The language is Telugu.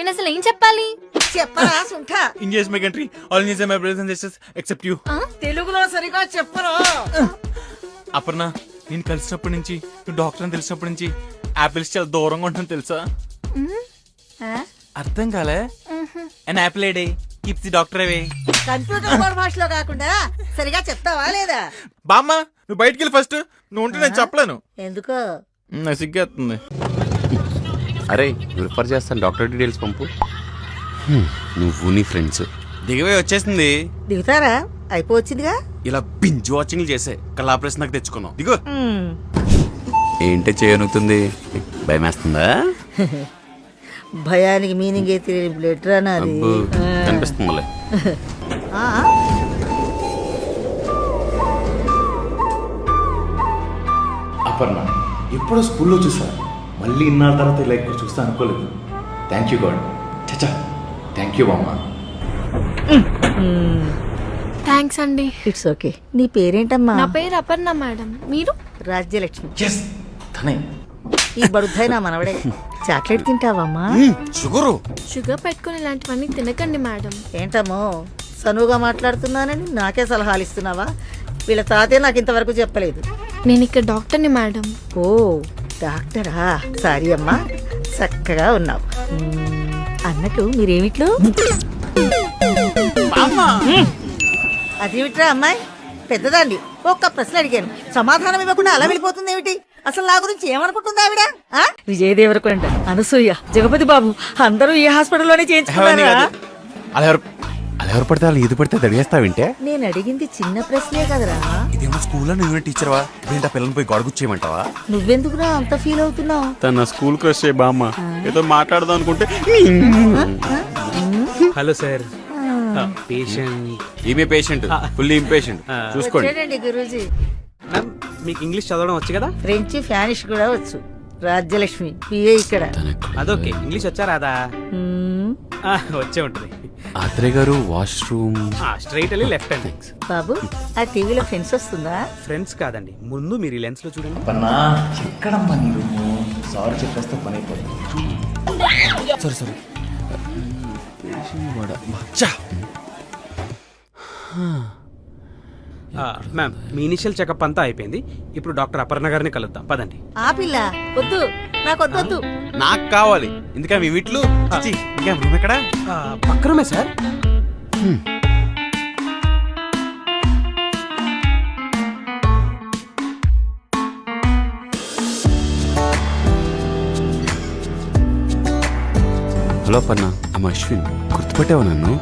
నేను అసలు ఏం చెప్పాలి? చెప్పరా సుంఠ? India is my country, all India my brothers and sisters except you. తెలుగులో సరిగా చెప్పరా? అపర్ణ, నేను కలిసినప్పటి నుంచి, నువ్వు డాక్టర్ అని తెలిసినప్పటి నుంచి యాపిల్స్ చాలా దూరంగా ఉంటాను తెలుసా? అర్థం కాలే? And Apple A day keeps the doctor away. Computer code భాషలో కాకుండా సరిగా చెప్తావా లేదా? బామ్మ, నువ్వు బయటికి వెళ్ళి ఫస్ట్. నువ్వు ఉంటే నేను చెప్పలేను. ఎందుకో నాకు సిగ్గేస్తుంది. అరే రిఫర్ చేస్తాను, డాక్టర్ డీటెయిల్స్ పంపు. నువ్వు నీ ఫ్రెండ్స్ దిగవే వచ్చేసింది. దిగుతారా? అయిపోవచ్చిందిగా. ఇలా బింజ్ వాచింగ్ చేసే కళాప్రెస్ నాకు తెచ్చుకున్నావు. దిగు. ఏంటే చేయనుతుంది? భయమేస్తుందా? భయానికి మీనింగ్ ఏ తెలియని బ్లడ్ రానాది కనిపిస్తుందిలే. అపర్ణ, ఎప్పుడో స్కూల్లో చూసా, మళ్ళీ ఇన్నాళ్ళ తర్వాత ఇలా ఇక్కడ చూస్తా అనుకోలేదు. Thank you God. చచ్చా, థ్యాంక్ యూ బామ్మ. థ్యాంక్స్ అండి. It's okay. నీ పేరేంటమ్మా? నా పేరు అపర్ణ మేడం. మీరు? రాజ్యలక్ష్మి. ఎస్, తనే. ఈ బడుద్దాయి మనవడే. చాక్లెట్ తింటావమ్మా? షుగర్ పెట్టుకుని ఇలాంటివన్నీ తినకండి మేడం. ఏంటమ్మో సనువుగా మాట్లాడుతున్నానని నాకే సలహాలు ఇస్తున్నావా? వీళ్ళ తాతే నాకు ఇంతవరకు చెప్పలేదు. నేను ఇక్కడ డాక్టర్ని మేడం. ఓ డాక్టరా? సారీ అమ్మా, చక్కగా ఉన్నావు. అన్నట్టు మీరేమిట్లో? అదేమిట్రా అమ్మాయి, పెద్దదాన్ని ఒక్క ప్రశ్న అడిగాను, సమాధానం ఇవ్వకుండా అలా వెళ్ళిపోతుంది ఏమిటి? అసలు నా గురించి ఏమనుకుంటుంది ఆవిడ? విజయ్ దేవరకొండ, అనసూయ, జగపతి బాబు అందరూ ఈ హాస్పిటల్లోనే చేయించుకున్నారా? అలా ఎవరు పడితే వాళ్ళు ఇది పడితే అడిగేస్తావింటే? నేను అడిగింది చిన్న ప్రశ్నే కదరా. ఇదేమో స్కూల్లో నువ్వే టీచర్వా? వీళ్ళ పిల్లల్ని పోయి గొడగుచ్చేయమంటావా? నువ్వెందుకురా అంత ఫీల్ అవుతున్నావు? తన స్కూల్ క్రష్ బామ్మ ఏదో మాట్లాడదాం అనుకుంటే. Hello sir, patient. ఈమె పేషెంట్, ఫుల్లీ ఇంపేషెంట్. చూసుకోండి. వచ్చాడండి గురూజీ. మ్యామ్, మీకు ఇంగ్లీష్ చదవడం వచ్చు కదా? ఫ్రెంచ్, స్పానిష్ కూడా వచ్చు. రాజ్యలక్ష్మి పిఏ ఇక్కడ. అదొకే. ఇంగ్లీష్ వచ్చా రాదా? వచ్చే ఉంటుంది. ఆత్రే గారు వాష్రూమ్. స్ట్రైట్ వెళ్ళి లెఫ్ట్ హ్యాండ్. బాబు, ఆ టీవీలో ఫ్రెండ్స్ వస్తుందా? ఫ్రెండ్స్ కాదండి, ముందు మీరు ఈ లెన్స్ లో చూడండి. అపర్ణ, ఎక్కడమ్మా నీ రూము? సారీ చెప్పేస్తే పని అయిపోతుంది. సరే మ్యామ్, మీ ఇనిషియల్ చెకప్ అంతా అయిపోయింది. ఇప్పుడు డాక్టర్ అపర్ణ గారిని కలుద్దాం, పదండి. ఆ పిల్ల వద్దు, నాకు వద్దొద్దు. నాకు కావాలి. ఎందుక మీ వీట్లు రూమ్ ఎక్కడ? పక్కనమే సార్. హలో అపర్ణ, అమ్మ అశ్విన్. గుర్తుపట్టావా నన్ను?